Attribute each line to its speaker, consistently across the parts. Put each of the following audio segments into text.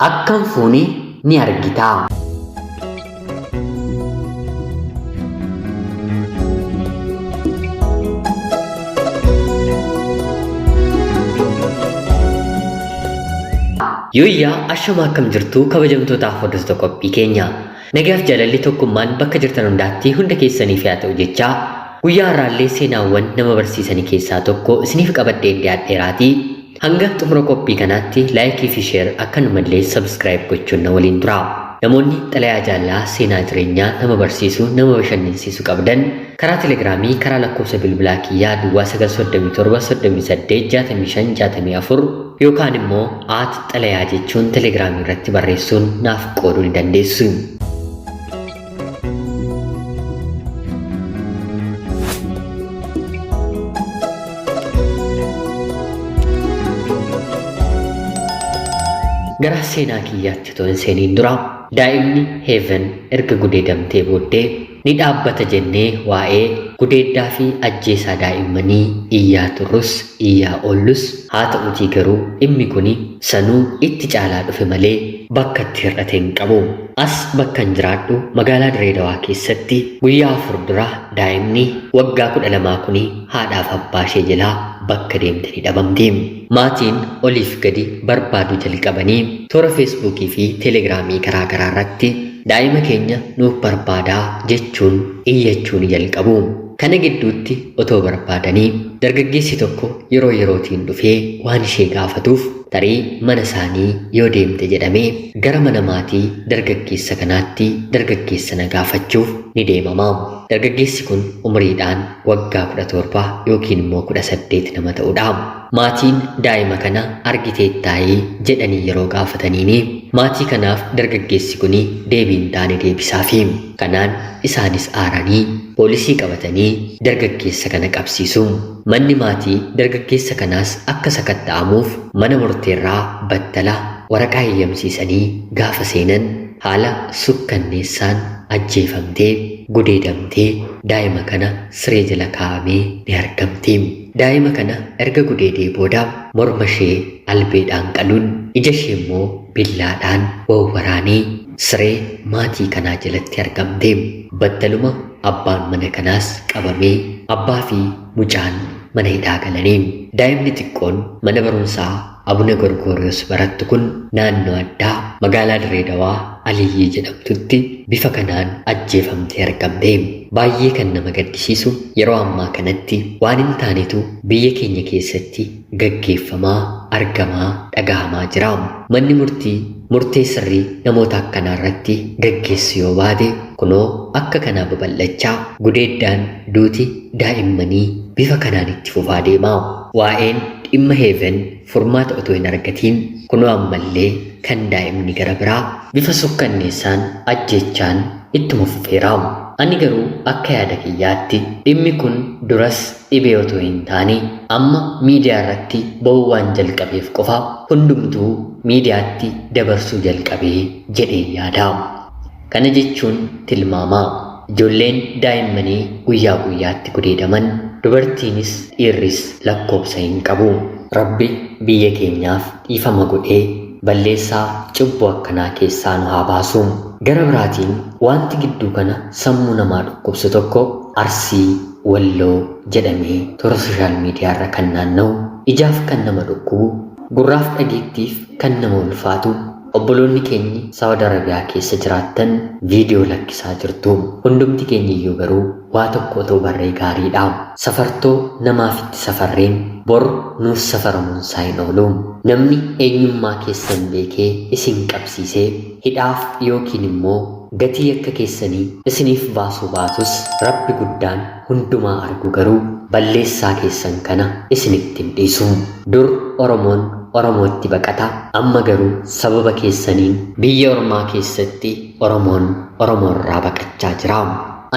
Speaker 1: akkam fuuni ni argita. Yooyyaa ashama akkam jirtu kabajamtootaaf hordoftoota qophii keenya. Nagaaf jaalalli tokkummaan bakka jirtan hundaatti hunda keessaniif haa ta'u jechaa guyyaa har'aallee seenaawwan nama barsiisanii keessaa tokko isiniif qabadhee dhiyaadheeraati. Hanga xumura qophii kanaatti laayikii fi sheer akkanumallee sabskiraayib gochuun na waliin tura. Namoonni xalayaa jaallaa seenaa jireenyaa nama barsiisuu nama bashannansiisuu qabdan karaa telegiraamii karaa lakkoofsa bilbilaa kiyyaa duwwaa 937 yookaan immoo xalayaa jechuun telegiraamii irratti barreessuun naaf qooduu ni dandeessu. Gara seenaa kiyyaatti toon seeniin dura daa'imni Heeven erga gudeedamtee booddee ni dhaabbata jennee waa'ee gudeeddaa fi ajjeesaa daa'immanii iyyaa turrus iyyaa oollus haa ta'utii garuu dhimmi kuni sanuu itti caalaa dhufe malee bakka itti hir'ate hin qabu. As bakkan jiraadhu magaalaa Direedawaa keessatti guyyaa 4 dura daa'imni waggaa 12 kuni haadhaaf abbaa ishee jalaa bakka deemte ni dhabamte. Maatiin oliif gadi barbaaduu jalqabanii toora feesbuukii fi telegiraamii garaa garaa irratti daa'ima keenya nuuf barbaadaa jechuun iyyachuu ni jalqabu. Kana gidduutti otoo barbaadanii dargaggeessi tokko yeroo yerootiin dhufee waan ishee gaafatuuf tarii mana isaanii yoo deemte jedhamee gara mana maatii dargaggeessa kanaatti dargaggeessa na gaafachuuf ni deemama. Dargaggeessi kun umriidhaan waggaa 17 yookiin immoo 18 nama ta'udha. Maatiin daa'ima kana argiteettaayii jedhanii yeroo gaafataniini maatii kanaaf dargaggeessi kun deebiin taane deebisaafi. Kanaan isaanis aaranii poolisii qabatanii dargaggeessa kana qabsiisu. Manni maatii dargaggeessa kanaas akka sakatta'amuuf mana murteerraa battala waraqaa eeyyamsiisanii gaafa seenan haala sukkanneessaan ajjeefamtee gudeedamtee daa'ima kana siree jala kaa'amee ni argamti. Daa'ima kana erga gudeedee booda morma ishee albeedhaan qaluun ija ishee immoo billaadhaan wawwaraanii siree maatii kanaa jalatti argamte. Battaluma abbaan mana kanaas qabamee abbaa fi mucaan mana hidhaa galanii. Daa'imni xiqqoon mana barumsaa Abuna Gorgoriyoos barattu kun naannoo addaa magaalaa Direedawaa Aliyyii jedhamtutti bifa kanaan ajjeefamtee argamte. Baay'ee kan nama gaddisiisu yeroo ammaa kanatti waan hin taanetu biyya keenya keessatti gaggeeffamaa argamaa dhagahamaa jira. Manni murtee sirrii namoota akkanaa irratti gaggeessu yoo baate kunoo akka kanaa babal'achaa gudeeddaan duuti daa'immanii bifa kanaan itti fufaa deema. Waa'een dhimma Heeven furmaata otoo hin argatiin kunoo ammallee kan daa'imni gara biraa bifa sukkanneessaan ajjeechaan ittuma fufeera. Ani garuu akka yaada kiyyaatti dhimmi kun duras dhibee otoo hin taane amma miidiyaa irratti ba'uu waan jalqabeef qofa hundumtuu miidiyaatti dabarsuu jalqabee jedhee yaada. Kana jechuun tilmaamaa ijoolleen daa'immanii guyyaa guyyaatti gudeedaman dubartiinis dhiirris lakkoobsa hin qabu. Rabbi biyya keenyaaf dhiifama godhee balleessaa cubbuu akkanaa keessaa nu haa baasu. Gara biraatiin wanti gidduu kana sammuu namaa dhukkubsu tokko Arsii Walloo jedhamee toora sooshaal miidiyaa irra kan naanna'u ijaaf kan nama dhukkubu gurraaf dhageettiif kan nama ulfaatu obboloonni keenyi Saawud Arabiyaa keessa jiraattan viidiyoo lakkisaa jirtu. Hundumti keenya iyyuu garuu waa tokko otoo barree gaariidha. Safartoo namaaf itti safarreen bor nuuf safaramuun isaa hin oolu. Namni eenyummaa keessan beekee isin qabsiisee hidhaaf yookiin immoo gatii akka keessanii isiniif baasuu baatus Rabbi guddaan hundumaa argu garuu balleessaa keessan kana isinitti hin dhiisu. Dur Oromoon Oromootti baqata amma garuu sababa keessaniin biyya ormaa keessatti Oromoon Oromoorraa baqachaa jira.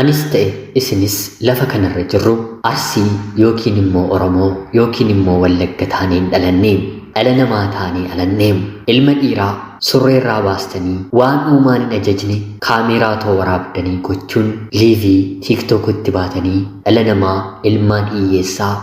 Speaker 1: Anis ta'e isinis lafa kanarra jirru Arsii yookiin immoo Oromoo yookiin immoo Wallagga taaneen dhalanne. Dhala namaa taanee alanne. Ilma dhiiraa surreerraa baastanii waan uumaan hin ajajne kaameeraa too waraabdanii gochuun liivii tiiktookitti baatanii dhala namaa ilmaan hiyyeessaa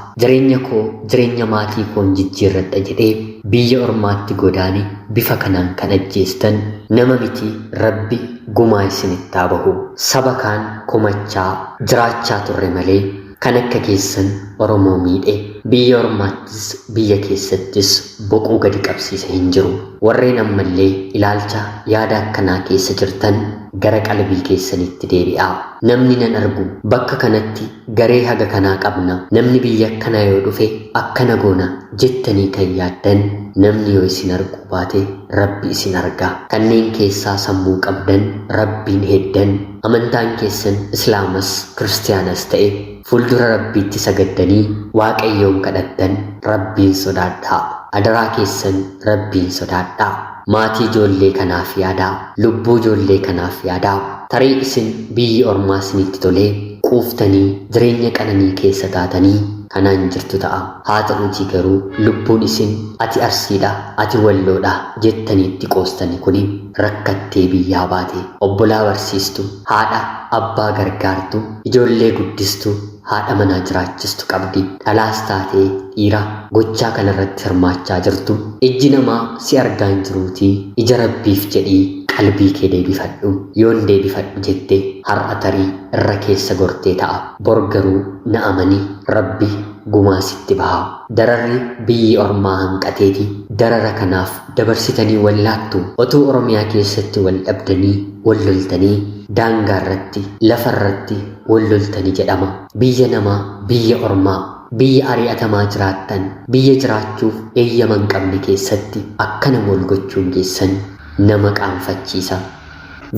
Speaker 1: jireenya maatii koon jijjiirradha jedhee biyya ormaatti godaane bifa kanaan kan ajjeestan nama miti rabbi gumaa isinitti haa bahu. Saba kaan komachaa jiraachaa turre malee kan akka keessan Oromoo miidhe biyya ormaattis biyya keessattis boquu gadi qabsiise hin jiru. Warreen ammallee ilaalcha yaada akkanaa keessa jirtan gara qalbii keessanitti deebi'aa. Namni nan argu bakka kanatti garee haga kanaa qabna, namni biyya akkanaa yoo dhufe akkana goona jettanii kan yaaddan namni yoo isin arguu baate rabbi isin argaa. Kanneen keessaa sammuu qabdan rabbiin heddan, amantaan keessan islaamas kiristiyaanas ta'e fuuldura rabbiitti sagaddanii waaqayyoon kadhattan rabbiin sodaadhaa. Adaraa keessan rabbiin sodaadhaa. Maatii ijoollee kanaaf yaadaa, lubbuu ijoollee kanaaf yaadaa. Tarii isin biyyi ormaa isinitti tolee quuftanii jireenya qananii keessa taatanii kanaan jirtu ta'a. Haa ta'uutii garuu lubbuun isin ati Arsiidha, ati Walloodha jettaniitti qoostani kuni rakkattee biyyaa baate obbolaa barsiistu, haadha abbaa gargaartu, ijoollee guddistu, haadha manaa jiraachistu qabdi. Dhalaas taatee dhiira gochaa kanarratti hirmaachaa jirtu. Ijji namaa si argaa hin jiruutii ija rabbiif jedhii qalbii kee deebifadhu. Yoon deebifadhu jette har'a tarii irra keessa gortee ta'a. Bor garuu na amanii rabbi gumaa sitti baha. Dararri biyyi ormaa hanqateeti. Darara kanaaf dabarsitanii wallaattu. Otuu Oromiyaa keessatti wal dhabdanii wal loltanii daangaa irratti lafa irratti wal loltanii jedhama. Biyya namaa biyya ormaa biyya ari'atamaa jiraattan biyya jiraachuuf eeyyama hin qabne keessatti akkana wal gochuun keessan nama qaanfachiisa.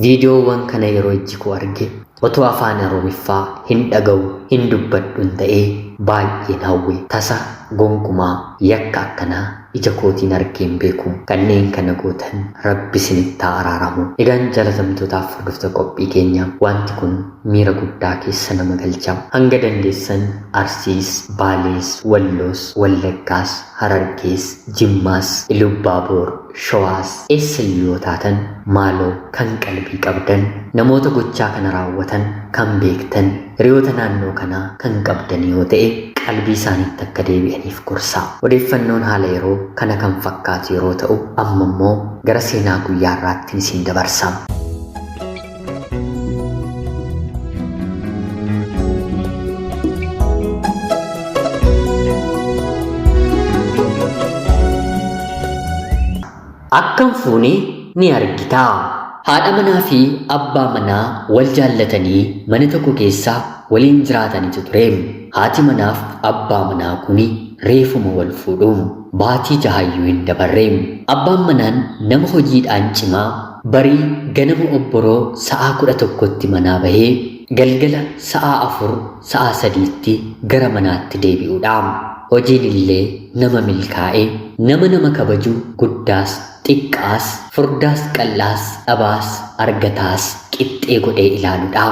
Speaker 1: Viidiyoowwan kana yeroo ijji koo arge otoo afaan Oromiffaa hin dhaga'u hin dubbadhu ta'ee baay'een hawwe. Tasa gonkumaa yakka akkanaa ija kootiin argeen beeku. Kanneen kana gootan rabbi isinitti haa araaramu. Egaan jaalatamtootaaf hordoftoota qophii keenya wanti kun miira guddaa keessa nama galcha. Hanga dandeessan Arsiis, Baalees, Walloos, Wallaggaas, Harargees, Jimmaas, Ilubaaboor, Shawaas eessayyuu yoo taatan maaloo kan qalbii qabdan namoota gochaa kana raawwatan kan beektan hiriyoota naannoo kanaa kan qabdan yoo ta'e qalbii isaaniitti akka deebi'aniif gorsaa. Odeeffannoon haala yeroo kana kan fakkaatu yeroo ta'u amma immoo gara seenaa guyyaa irraatti isin dabarsa. Akkam fuunee ni argitaa. Haadha manaa fi abbaa manaa wal jaallatanii mana tokko keessa waliin jiraatanitu ture. Haati manaaf abbaa manaa kuni reefuma wal fuudhuun baatii jahayyuu hin dabarreem. Abbaan manaan nama hojiidhaan cimaa barii ganama obboroo sa'aa 11tti manaa bahee galgala sa'aa 4 sa'aa 3tti gara manaatti deebi'uudha. Hojiin illee nama milkaa'e nama kabaju guddaas xiqqaas furdaas qal'aas dhabaas argataas qixxee godhee ilaaluudha.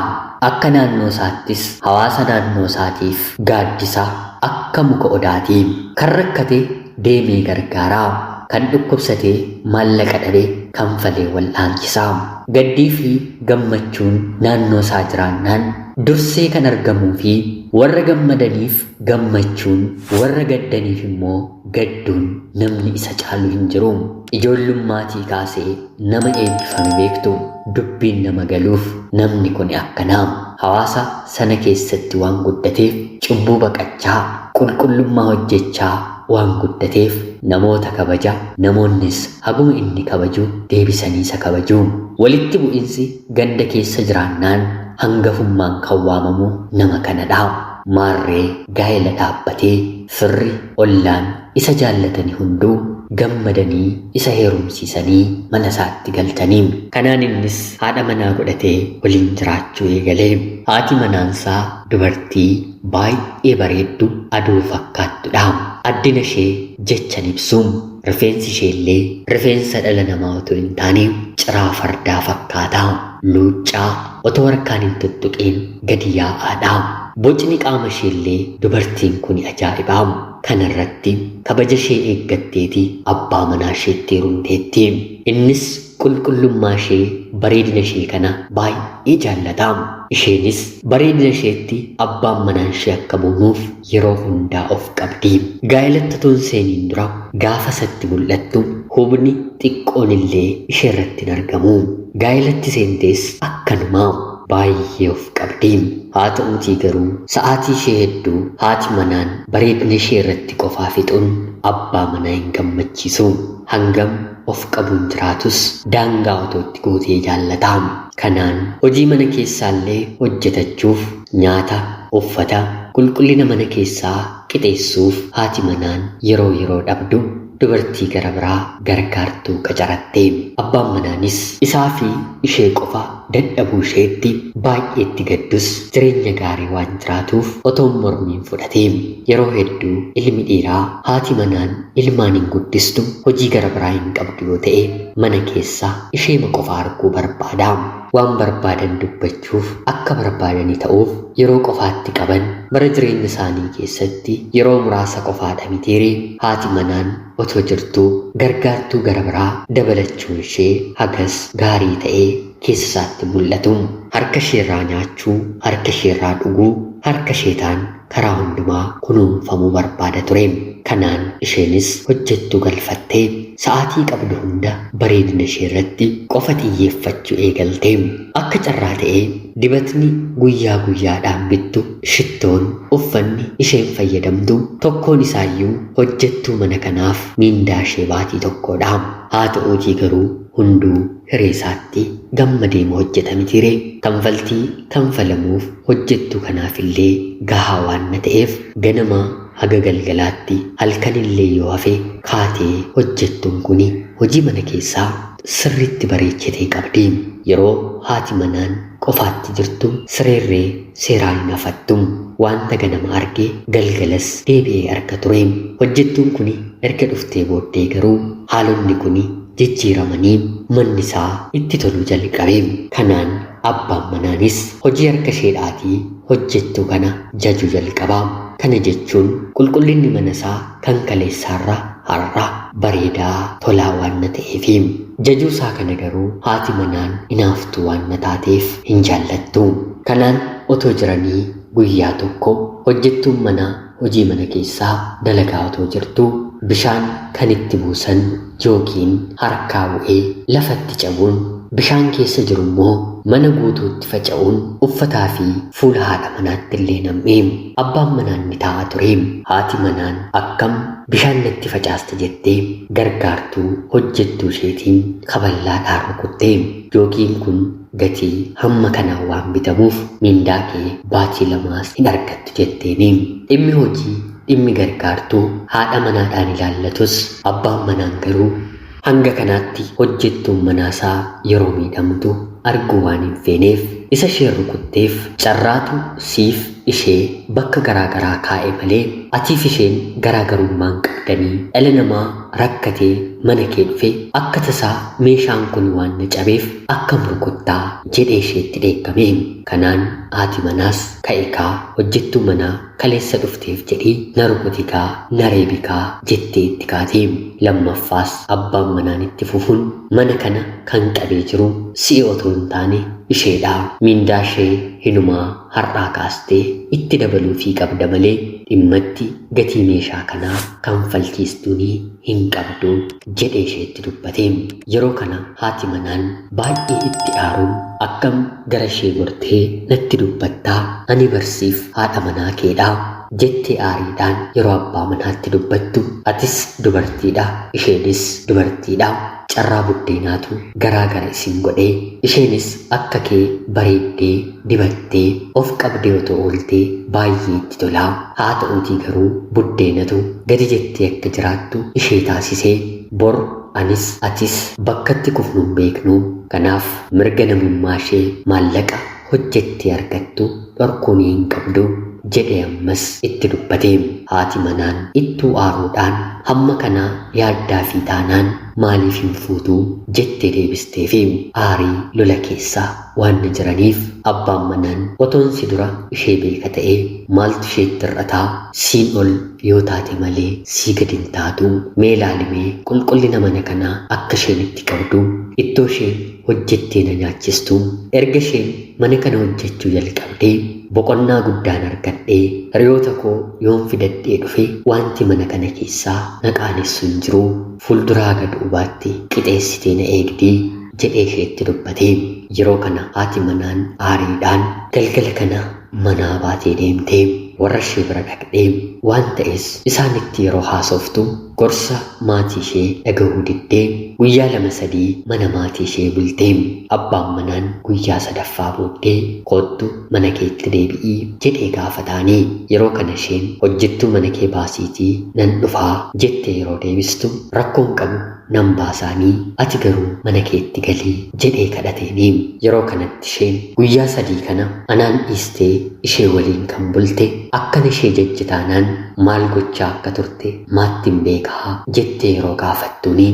Speaker 1: Akka naannoo isaattis hawaasa naannoo isaatiif gaaddisaa akka muka odaatii kan rakkate deemee gargaaraa kan dhukkubsatee maallaqa dhabee kanfalee wal'aanchisaa. Gaddii fi gammachuun naannoo isaa jiraannaan dursee kan argamuu fi warra gammadaniif gammachuun warra gaddaniif immoo gadduun namni isa caalu hin jiru. Ijoollummaatii kaasee nama eebbifame beektu dubbiin nama galuuf namni kun akkanaa. Hawaasa sana keessatti waan guddateef cubbuu baqachaa qulqullummaa hojjechaa waan guddateef namoota kabaja. Namoonnis haguma inni kabaju deebisanii isa kabaju. Walitti bu'insi ganda keessa jiraannaan hangafummaan kan waamamu nama kanadha. Maarree gaa'ela dhaabbatee firri ollaan isa jaallatanii hunduu gammadanii isa heerumsiisanii mana isaatti galchanii. Kanaan innis haadha manaa godhatee waliin jiraachuu eegalee. Haati manaansaa dubartii baay'ee bareeddu aduu fakkaattudha. Addina ishee jechan ibsuun rifeensi isheellee rifeensa dhala namaa otoo hin taane ciraa fardaa fakkaata. Luuccaa otoo harkaan hin tuttuqeen gadi yaa'aadha. Bocni qaama isheellee dubartiin kun ajaa'ibaa. Kanarratti kabaja ishee eeggatteeti abbaa manaa isheetti heerumteetti. Innis qulqullummaa ishee bareedina ishee kana baay'ee jaallataam. Isheenis bareedina isheetti abbaan manaa ishee akka muunuuf yeroo hundaa of qabdi. Gaa'elatti utuu hin seeniin dura gaafa isatti mul'attu hubni xiqqoon illee ishee irratti hin argamu. Gaa'elatti seentees akkanumaa baay'ee of qabdi. Haa ta'uutii garuu sa'aatii ishee hedduu haati manaan bareedina ishee irratti qofaa fixuun abbaa manaa hin gammachiisu. Hangam of qabuun jiraatus daangaa otootti gootee jaallataam. Kanaan hojii mana keessaallee hojjetachuuf nyaata, uffata, qulqullina mana keessaa qixeessuuf haati manaan yeroo dhabdu dubartii gara biraa gargaartuu qacaratte. Abbaan manaanis isaa fi ishee qofa dadhabuu isheetti baay'eetti gaddus jireenya gaarii waan jiraatuuf otoon mormiin fudhate. Yeroo hedduu ilmi dhiiraa haati manaan ilmaan hin guddistu hojii gara biraa hin qabdu yoo ta'e mana keessaa isheema qofa arguu barbaada. Waan barbaadan dubbachuuf akka barbaadanii ta'uuf yeroo qofaatti qaban bara jireenya isaanii keessatti yeroo muraasa qofaadha mitiire haati manaan otoo jirtuu gargaartuu gara biraa dabalachuun ishee hagas gaarii ta'ee keessa isaatti mul'atu. Harka isheerraa nyaachuu, harka isheerraa dhuguu, harka isheetaan karaa hundumaa kunuunfamuu barbaada ture. Kanaan isheenis hojjettuu galfattee sa'aatii qabdu hunda bareedina ishee irratti qofa xiyyeeffachuu eegalte. Akka carraa ta'ee dibatni guyyaa guyyaadhaan bittu, shittoon, uffanni isheen fayyadamtu tokkoon isaayyuu hojjettuu mana kanaaf miindaa ishee baatii tokkodha. Haa ta'uutii garuu hunduu hiree isaatti gammadeema hojjeta mitiire. Kanfaltii kanfalamuuf hojjettuu kanaafillee gahaa waan ta'eef ganama haga galgalaatti halkanillee yoo hafe kaatee hojjettuun kuni hojii mana keessaa sirriitti bareechitee qabdi. Yeroo haati manaan qofaatti jirtu sireerree seeraan hin hafattu. Wanta ganama arge galgalas deebi'ee arga ture. Hojjettuun kuni erga dhuftee booddee garuu haalonni kuni jijjiiramanii manni isaa itti toluu jalqabe. Kanaan abbaan manaanis hojii harka isheedhaatii hojjettuu kana jajuu jalqaba. Kana jechuun qulqullinni mana isaa kan kaleessaarra har'a bareedaa tolaa waan ta'eef jajuu isaa kana garuu haati manaan hinaaftuu waan taateef hin jaallattu. Kanaan otoo jiranii guyyaa tokko hojjettuun manaa hojii mana keessaa dalagaa otoo jirtu bishaan kan itti buusan yookiin harkaa bu'ee lafatti cabuun bishaan keessa jiru immoo mana guutuutti faca'uun uffataa fi fuula haadha manaatti illee nam'ee. Abbaan manaan ni taa'aa ture. Haati manaan akkam bishaan natti facaaste jettee gargaartuu hojjettuu isheetiin kaballaadhaan rukutte. Yookiin kun gatii hamma kanaan waan bitamuuf mindaa kee baatii lamaas hin argattu jetteeni. Dhimmi hojii, dhimmi gargaartuu haadha manaadhaan ilaallatus abbaan manaan garuu hanga kanaatti hojjettuun manaasaa yeroo miidhamtu arguu waan hin feeneef isa ishee rukutteef carraatu siif ishee bakka garaagaraa kaa'e malee atiif isheen garaagarummaan qabdanii dhala namaa rakkatee mana kee dhufe akka tasaa meeshaan kun waan na cabeef akkam rukuttaa jedhee isheetti dheekkame. Kanaan haati manaas ka'ikaa hojjettuu manaa kaleessa dhufteef jedhii na rukutikaa na reebikaa jettee itti kaatee. Lammaffaas abbaan manaan itti fufuun mana kana kan qabee jiru si'i otoo hin taane isheedha. Mindaa ishee hinumaa har'aa kaastee itti dabaluufii qabda malee dhimmatti gatii meeshaa kanaa kanfalchiistuunii hin qabdu jedhee isheetti dubbate. Yeroo kana haati manaan baay'ee itti aaruun akkam gara ishee gortee natti dubbattaa ani barsiif haadha manaa keedha jettee aariidhaan yeroo abbaa manaatti dubbattu atis dubartiidha isheenis dubartiidha. Carraa buddeenaatu garaagara isin godhee isheenis akka kee bareeddee dibattee of qabdee otoo ooltee baay'ee itti tolaa. Haa ta'uutii garuu buddeenatu gadi jettee akka jiraattu ishee taasisee bor anis atis bakkatti kufnuun beeknu. Kanaaf mirga namummaa ishee maallaqa hojjettee argattu dhorkuun hin qabdu jedhee ammas itti dubbate. Haati manaan ittuu aaruudhaan hamma kanaa yaaddaa fi taanaan maaliif hin fuutuu jettee deebisteefi aarii lola keessaa waan jiraniif abbaan manaan otoon si dura ishee beeka ta'ee maaltu isheetti hir'ataa siin ol yoo taate malee sii gadi hin taatu. Mee ilaalimee qulqullina mana kanaa akka isheen itti qabdu ittoo isheen hojjettee na nyaachistu. Erga isheen mana kana hojjechuu jalqabdee boqonnaa guddaan argadhee hiriyoota koo yoon fidadhee dhufe wanti mana kana keessaa na qaanessu hin jiru. Fuulduraa gad ubaatti qixeessitee na eegdii jedhee isheetti dubbatee yeroo kana haati manaan aariidhaan galgala kana manaa baatee deemtee warra ishee bira dhaqxee waan ta'es isaanitti yeroo haasoftu gorsa maatii ishee dhagahuu diddee guyyaa 2-3 mana maatii ishee bultee abbaan manaan guyyaa 3ffaa booddee kottu mana keetti deebi'ii jedhee gaafataanii yeroo kana isheen hojjettuu mana kee baasiitii nan dhufaa jettee yeroo deebistu rakkoon qabu nan baasaanii ati garuu mana keetti galii jedhee kadhateenii yeroo kanatti isheen guyyaa 3 kana anaan dhiistee ishee waliin kan bulte akkan ishee jajjitaanaan maal gochaa akka turte maattiin beekaa jettee yeroo gaafattuuni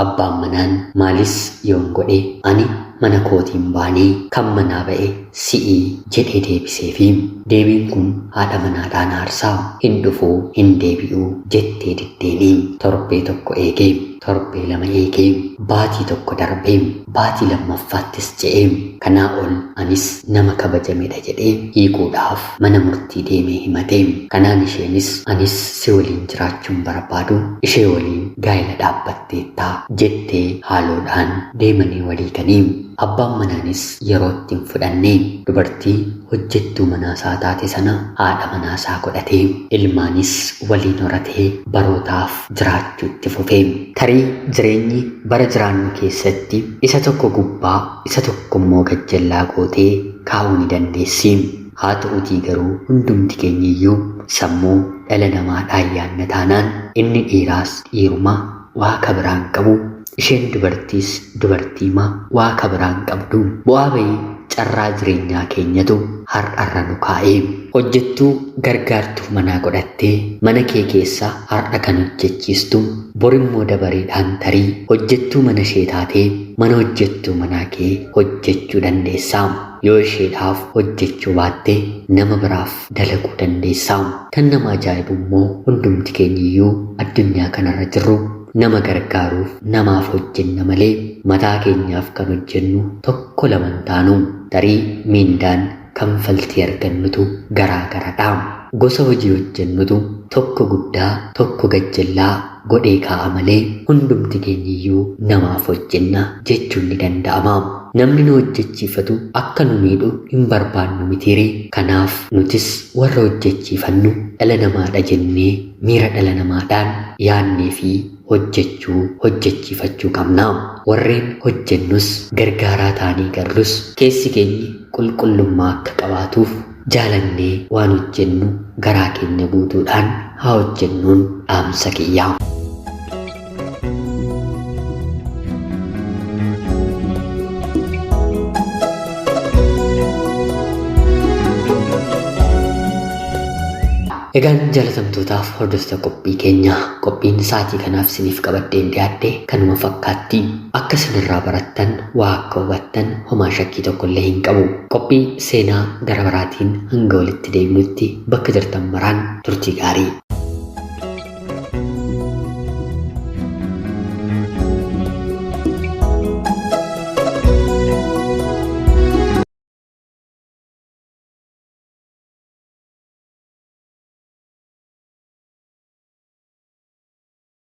Speaker 1: abbaan manaan maalis yoon godhe ani mana kootiin baanii kan manaa ba'e si'ii jedhee deebiseefi deebiin kun haadha manaadhaan aarsaa hin dhufuu hin deebi'uu jettee diddeenii torbee tokko eegee torbee 2 eegee baatii tokko darbee baatii 2ffaattis je'ee kanaa ol anis nama kabajamedha jedhee hiikuudhaaf mana murtii deemee himatee kanaan isheenis anis si waliin jiraachuun barbaadu ishee waliin gaa'ela dhaabbatteettaa jettee haaloodhaan deemanii walii ganii abbaan manaanis yeroo ittiin fudhannee dubartii hojjettuu manaasaa taate sana haadha manaasaa godhatee ilmaanis waliin horatee barootaaf jiraachuutti fufee tarii jireenyi bara jiraannu keessatti isa tokko gubbaa isa tokko immoo gajjallaa gootee kaa'uu ni dandeessi. Haa ta'uutii garuu hundumti keenyiyyuu sammuu dhala namaadhaan yaanna taanaan inni dhiiraas dhiiruma waa kabiraan qabu isheen dubartiis dubartiima waa kabiraan qabdu bu'aa bayii carraa jireenyaa keenyatu har'arra nu kaa'ee hojjettuu gargaartuu manaa godhattee mana kee keessa har'a kan hojjechiistu borimmoo dabareedhaan tarii hojjettuu mana ishee taatee mana hojjettuu manaa kee hojjechuu dandeessaa. Yoo isheedhaaf hojjechuu baatte nama biraaf dalaguu dandeessaa. Kan nama ajaa'ibu immoo hundumti keenyiyyuu addunyaa kanarra jirru nama gargaaruuf namaaf hojjenna malee mataa keenyaaf kan hojjennu tokko lama taanu tarii miindaan kanfaltii argannutu garaa garadha. Gosa hojii hojjennutu tokko guddaa tokko gajjallaa godhee kaa'a malee hundumti keenyiyyuu namaaf hojjenna jechuun ni danda'ama. Namni nu hojjechiifatu akka nu miidhu hin barbaannu mitiiree kanaaf nutis warra hojjechiifannu dhala namaadha jennee miira dhala namaadhaan yaannee fi hojjechiifachuu qabna. Warreen hojjennus gargaaraa ta'anii garlus keessi keenyi qulqullummaa akka qabaatuuf jaalannee waan hojjennu garaa keenya guutuudhaan haa hojjennuun dhaamsa kiyyaa. Egaan jaalatamtootaaf hordoftoota qophii keenya qophiin sa'aatii kanaaf isiniif qabadheen dhiyaadhe kanuma fakkaatti akka isinirraa barattan waa akka hubattan homaa shakkii tokkollee hin qabu. Qophii seenaa gara biraatiin hanga walitti deebinutti bakka jirtan maraan turtii gaarii.